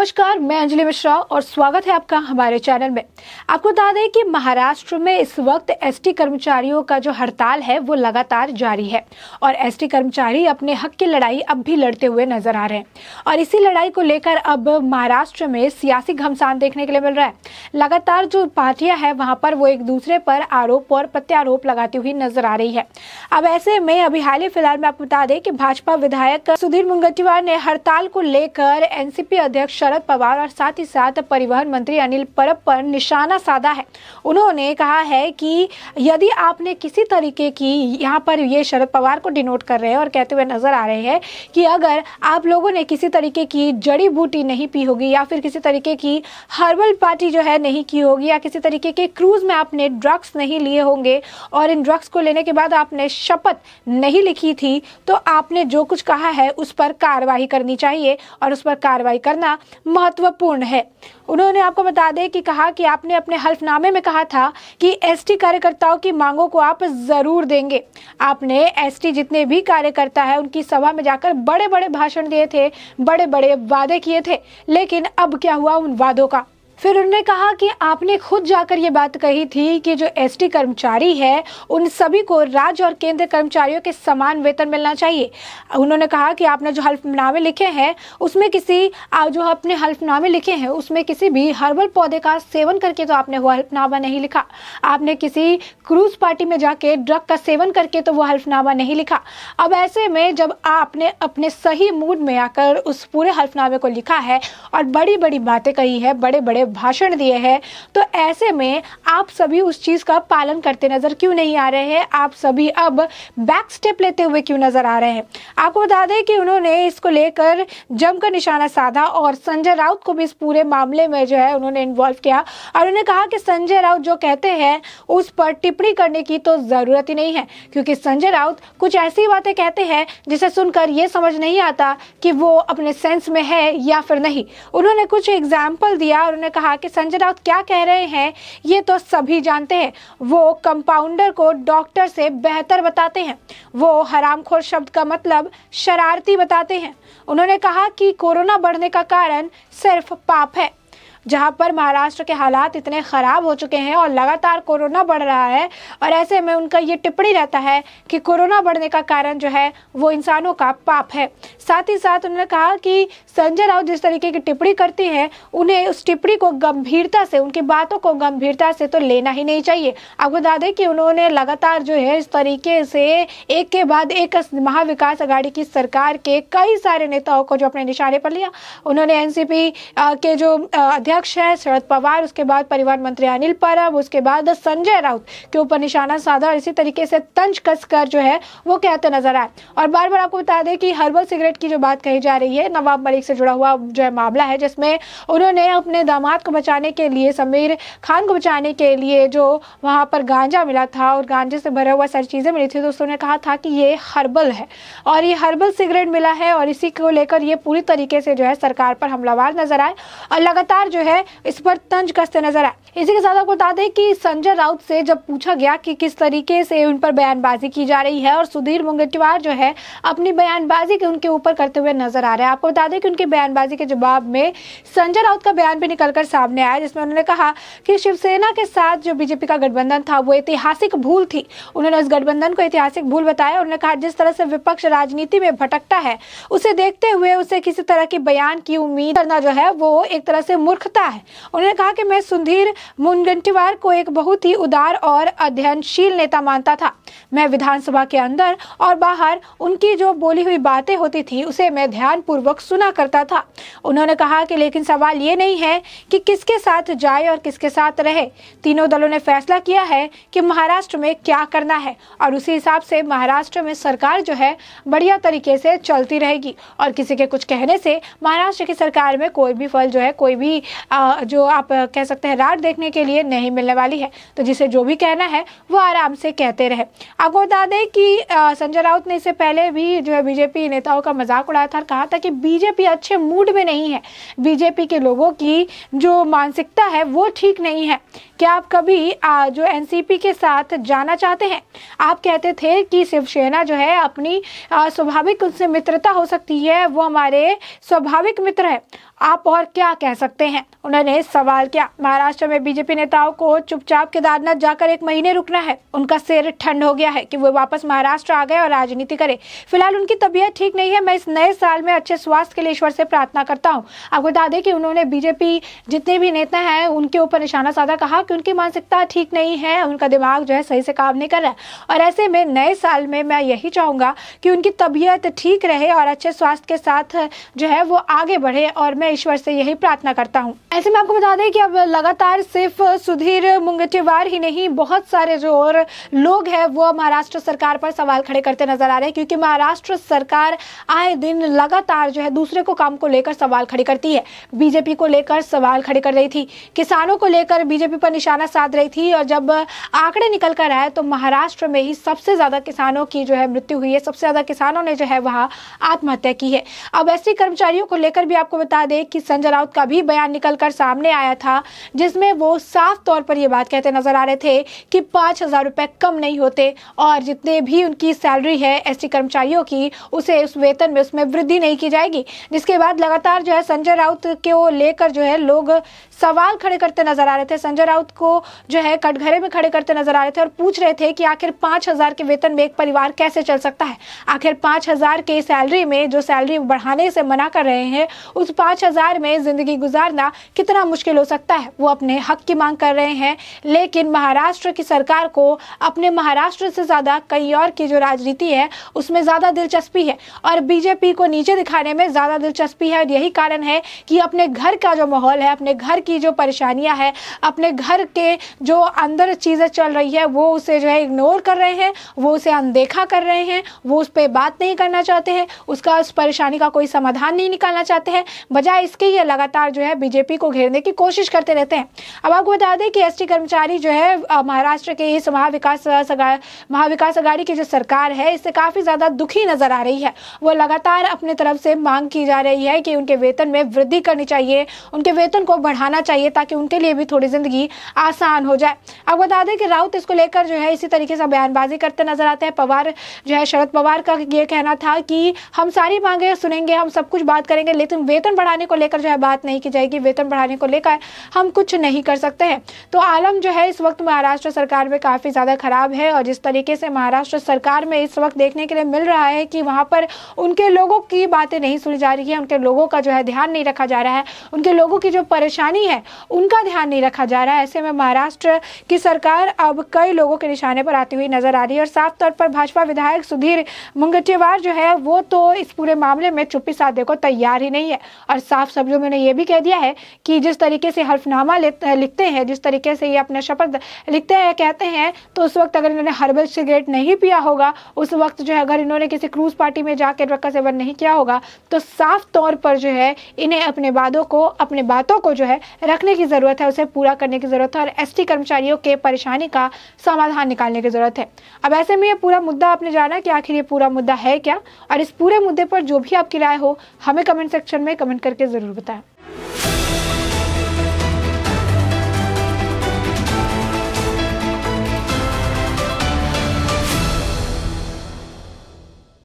नमस्कार, मैं अंजलि मिश्रा और स्वागत है आपका हमारे चैनल में। आपको बता दें कि महाराष्ट्र में इस वक्त एसटी कर्मचारियों का जो हड़ताल है वो लगातार जारी है और एसटी कर्मचारी अपने हक की लड़ाई अब भी लड़ते हुए नजर आ रहे हैं और इसी लड़ाई को लेकर अब महाराष्ट्र में सियासी घमासान देखने के लिए मिल रहा है। लगातार जो पार्टियां हैं वहां पर वो एक दूसरे पर आरोप और प्रत्यारोप लगाती हुई नजर आ रही है। अब ऐसे में अभी हाल ही फिलहाल में आपको बता दें कि भाजपा विधायक सुधीर मुनगंटीवार ने हड़ताल को लेकर एनसीपी अध्यक्ष शरद पवार और साथ ही साथ परिवहन मंत्री अनिल परब पर निशाना साधा है। उन्होंने कहा है कि यदि आपने किसी तरीके की, यहाँ पर ये शरद पवार को डिनोट कर रहे हैं और कहते हुए नजर आ रहे हैं कि अगर आप लोगों ने किसी तरीके की जड़ी बूटी नहीं पी होगी या फिर किसी तरीके की हर्बल पार्टी जो है नहीं की होगी या किसी तरीके के क्रूज में आपने ड्रग्स नहीं लिए होंगे और इन ड्रग्स को लेने के बाद आपने शपथ नहीं लिखी थी, तो आपने जो कुछ कहा है उस पर कार्रवाई करनी चाहिए और उस पर कार्रवाई करना महत्वपूर्ण है। उन्होंने आपको बता दें कि कहा कि आपने अपने हल्फनामे में कहा था कि एसटी कार्यकर्ताओं की मांगों को आप जरूर देंगे। आपने एसटी जितने भी कार्यकर्ता है उनकी सभा में जाकर बड़े बड़े भाषण दिए थे, बड़े बड़े वादे किए थे, लेकिन अब क्या हुआ उन वादों का। फिर उन्होंने कहा कि आपने खुद जाकर ये बात कही थी कि जो एसटी कर्मचारी है उन सभी को राज्य और केंद्र कर्मचारियों के समान वेतन मिलना चाहिए। उन्होंने कहा कि आपने जो हल्फनामे लिखे हैं उसमें किसी भी हर्बल पौधे का सेवन करके तो आपने वो हल्फनामा नहीं लिखा। आपने किसी क्रूज पार्टी में जाके ड्रग का सेवन करके तो वो हल्फनामा नहीं लिखा। अब ऐसे में जब आपने अपने सही मूड में आकर उस पूरे हल्फनामे को लिखा है और बड़ी बड़ी बातें कही है, बड़े बड़े भाषण दिए हैं, तो ऐसे में आप सभी उस चीज का पालन करते नजर क्यों नहीं आ रहे हैं? आप सभी अब बैक स्टेप लेते हुए क्यों नजर आ रहे हैं? आपको बता दें कि उन्होंने इसको लेकर जमकर निशाना साधा और संजय राउत को भी इस पूरे मामले में जो है उन्होंने इन्वॉल्व किया और उन्होंने कहा कि संजय राउत जो कहते हैं उस पर टिप्पणी करने की तो जरूरत ही नहीं है, क्योंकि संजय राउत कुछ ऐसी बातें कहते हैं जिसे सुनकर यह समझ नहीं आता कि वो अपने सेंस में है या फिर नहीं। उन्होंने कुछ एग्जाम्पल दिया और उन्होंने कहा कि संजय राउत क्या कह रहे हैं ये तो सभी जानते हैं। वो कंपाउंडर को डॉक्टर से बेहतर बताते हैं, वो हरामखोर शब्द का मतलब शरारती बताते हैं। उन्होंने कहा कि कोरोना बढ़ने का कारण सिर्फ पाप है। जहां पर महाराष्ट्र के हालात इतने खराब हो चुके हैं और लगातार कोरोना बढ़ रहा है और ऐसे में उनका ये टिप्पणी रहता है कि कोरोना बढ़ने का कारण जो है वो इंसानों का पाप है। साथ ही साथ उन्होंने कहा कि संजय राउत जिस तरीके की टिप्पणी करती हैं उन्हें उस टिप्पणी को गंभीरता से, उनकी बातों को गंभीरता से तो लेना ही नहीं चाहिए। आपको बता दें कि उन्होंने लगातार जो है इस तरीके से एक के बाद एक महाविकास अघाड़ी की सरकार के कई सारे नेताओं को जो अपने निशाने पर लिया। उन्होंने एनसीपी के जो अध्यक्ष है शरद पवार, उसके बाद परिवहन मंत्री अनिल परब, उसके बाद संजय राउत के ऊपर निशाना साधा और इसी तरीके से तंज कसकर जो है वो कहते नजर आए। और बार बार आपको बता दें कि हर्बल सिगरेट की जो बात कही जा रही है, नवाब मलिक से जुड़ा हुआ जो है मामला है, जिसमें उन्होंने अपने दामाद को बचाने के लिए, समीर खान को बचाने के लिए जो वहां पर गांजा मिला था और गांजे से भरा हुआ सारी चीजें मिली थी, तो उन्होंने कहा था कि ये हर्बल है और ये हर्बल सिगरेट मिला है और इसी को लेकर ये पूरी तरीके से जो है सरकार पर हमलावर नजर आए और लगातार जो है इस पर तंज कसते नजर आए। इसी के साथ आपको बता दें कि संजय राउत से जब पूछा गया कि किस तरीके से उन पर बयानबाजी की जा रही है और सुधीर मुनगंटीवार जो है अपनी बयानबाजी के उनके ऊपर करते हुए नजर आ रहे हैं। आपको बता दें कि उनकी बयानबाजी के जवाब में संजय राउत का बयान भी निकलकर सामने आया, जिसमें उन्होंने कहा कि शिवसेना के साथ जो बीजेपी का गठबंधन था वो ऐतिहासिक भूल थी। उन्होंने उस गठबंधन को ऐतिहासिक भूल बताया। उन्होंने कहा जिस तरह से विपक्ष राजनीति में भटकता है उसे देखते हुए उसे किसी तरह की बयान की उम्मीद करना जो है वो एक तरह से मूर्खता है। उन्होंने कहा कि मैं सुधीर मुनगंटीवार को एक बहुत ही उदार और अध्ययनशील नेता मानता था। मैं विधानसभा के अंदर और बाहर उनकी जो बोली हुई बातें होती थी उसे मैं ध्यानपूर्वक सुना करता था। उन्होंने कहा कि लेकिन सवाल ये नहीं है कि किसके साथ जाए और किसके साथ रहे। तीनों दलों ने फैसला किया है कि महाराष्ट्र में क्या करना है और उसी हिसाब से महाराष्ट्र में सरकार जो है बढ़िया तरीके से चलती रहेगी और किसी के कुछ कहने से महाराष्ट्र की सरकार में कोई भी फल जो है, कोई भी जो आप कह सकते हैं राट देखने के लिए नहीं मिलने वाली है। तो जिसे जो भी कहना है वो आराम से कहते रहे। आपको बता दें कि संजय राउत ने इससे पहले भी जो है बीजेपी नेताओं का मजाक उड़ाया था और कहा था कि बीजेपी अच्छे मूड में नहीं है, बीजेपी के लोगों की जो मानसिकता है वो ठीक नहीं है। क्या आप कभी जो एनसीपी के साथ जाना चाहते हैं? आप कहते थे कि शिवसेना जो है अपनी स्वाभाविक उनसे मित्रता हो सकती है, वो हमारे स्वाभाविक मित्र है। आप और क्या कह सकते हैं, उन्होंने सवाल किया। महाराष्ट्र में बीजेपी नेताओं को चुपचाप केदारनाथ जाकर 1 महीने रुकना है। उनका सिर ठंड हो गया है कि वो वापस महाराष्ट्र आ गए और राजनीति करे। फिलहाल उनकी तबीयत ठीक नहीं है। मैं इस नए साल में अच्छे स्वास्थ्य के लिए ईश्वर से प्रार्थना करता हूँ। आपको बता दें कि उन्होंने बीजेपी जितने भी नेता हैं उनके ऊपर निशाना साधा, कहा कि उनकी मानसिकता ठीक नहीं है, उनका दिमाग जो है सही से काम नहीं कर रहा है और ऐसे में नए साल में मैं यही चाहूंगा कि उनकी तबीयत ठीक रहे और अच्छे स्वास्थ्य के साथ जो है वो आगे बढ़े और मैं ईश्वर से यही प्रार्थना करता हूं। ऐसे में आपको बता दें कि अब लगातार सिर्फ सुधीर मुनगंटीवार ही नहीं, बहुत सारे जो और लोग हैं वो महाराष्ट्र सरकार पर सवाल खड़े करते नजर आ रहे हैं, क्योंकि महाराष्ट्र सरकार आए दिन लगातार जो है दूसरे को काम को लेकर सवाल खड़े करती है। बीजेपी को लेकर सवाल खड़े कर रही थी, किसानों को लेकर बीजेपी पर निशाना साध रही थी और जब आंकड़े निकल कर आए तो महाराष्ट्र में ही सबसे ज्यादा किसानों की जो है मृत्यु हुई है, सबसे ज्यादा किसानों ने जो है वहां आत्महत्या की है। अब एसटी कर्मचारियों को लेकर भी आपको बता दें कि संजय राउत का भी बयान निकलकर सामने आया था, जिसमें वो साफ तौर पर यह बात कहते नजर आ रहे थे कि 5,000 रुपए कम नहीं होते और जितने भी उनकी सैलरी है एसटी कर्मचारियों की, उसे उस वेतन में उसमें वृद्धि नहीं की जाएगी। जिसके बाद लगातार जो है संजय राउत को लेकर जो है लोग सवाल खड़े करते नजर आ रहे थे। संजय राउत को जो है कटघरे में खड़े करते नजर आ रहे थे और पूछ रहे थे कि आखिर 5,000 के वेतन में एक परिवार कैसे चल सकता है। आखिर 5,000 के सैलरी में जो सैलरी बढ़ाने से मना कर रहे हैं, उस 5,000 में जिंदगी गुजारना कितना मुश्किल हो सकता है। वो अपने हक की मांग कर रहे हैं, लेकिन महाराष्ट्र की सरकार को अपने महाराष्ट्र से ज्यादा कई और की जो राजनीति है उसमें ज्यादा दिलचस्पी है और बीजेपी को नीचे दिखाने में ज्यादा दिलचस्पी है। और यही कारण है कि अपने घर का जो माहौल है, अपने घर की जो परेशानियां है, अपने घर के जो अंदर चीजें चल रही है वो उसे जो है इग्नोर कर रहे हैं, वो उसे अनदेखा कर रहे हैं, वो उस पर बात नहीं करना चाहते हैं, उसका उस परेशानी का कोई समाधान नहीं निकालना चाहते हैं। बजाय इसके ये लगातार जो है बीजेपी को घेरने की कोशिश करते रहते हैं। अब आपको बता दें कि एसटी कर्मचारी जो है महाराष्ट्र के इस महाविकास अघाड़ी की जो सरकार है इससे काफी ज्यादा दुखी नजर आ रही है। वो लगातार अपने तरफ से मांग की जा रही है कि उनके वेतन में वृद्धि करनी चाहिए, उनके वेतन को बढ़ाना चाहिए ताकि उनके लिए भी थोड़ी जिंदगी आसान हो जाए। अब बता दें कि राउत इसको लेकर जो है इसी तरीके से बयानबाजी करते नजर आते हैं। पवार जो है, शरद पवार का ये कहना था कि हम सारी मांगे सुनेंगे, हम सब कुछ बात करेंगे, लेकिन वेतन बढ़ाने को लेकर जो है बात नहीं की जाएगी, वेतन बढ़ाने को लेकर हम कुछ नहीं कर सकते हैं। तो आलम जो है इस वक्त महाराष्ट्र सरकार में काफी ज्यादा खराब है और जिस तरीके से महाराष्ट्र सरकार में इस वक्त देखने के लिए मिल रहा है कि वहां पर उनके लोगों की बातें नहीं सुनी जा रही है, उनके लोगों का जो है ध्यान नहीं रखा जा रहा है, उनके लोगों की जो परेशानी है उनका ध्यान नहीं रखा जा रहा है। ऐसे में महाराष्ट्र की सरकार अब कई लोगों के निशाने पर आती हुई नजर आ रही है और साफ तौर पर भाजपा विधायक सुधीर मुनगंटीवार जो है वो तो इस पूरे मामले में चुप्पी साधने को तैयार ही नहीं है और साफ शब्दों में उन्होंने ये भी कह दिया है कि जिस तरीके से हल्फनामा लिखते हैं, जिस तरीके से ये अपना शपथ लिखते हैं, कहते हैं, तो उस वक्त अगर इन्होंने हर्बल सिगरेट नहीं पिया होगा, उस वक्त जो है अगर इन्होंने किसी क्रूज पार्टी में जाकर ड्रग का सेवन नहीं किया होगा, तो साफ तौर पर जो है इन्हें अपने बातों को जो है रखने की जरूरत है, उसे पूरा करने की जरूरत है और एसटी कर्मचारियों के परेशानी का समाधान निकालने की जरूरत है। अब ऐसे में ये पूरा मुद्दा आपने जाना कि आखिर ये पूरा मुद्दा है क्या और इस पूरे मुद्दे पर जो भी आपकी राय हो हमें कमेंट सेक्शन में कमेंट करके जरूर बताएं।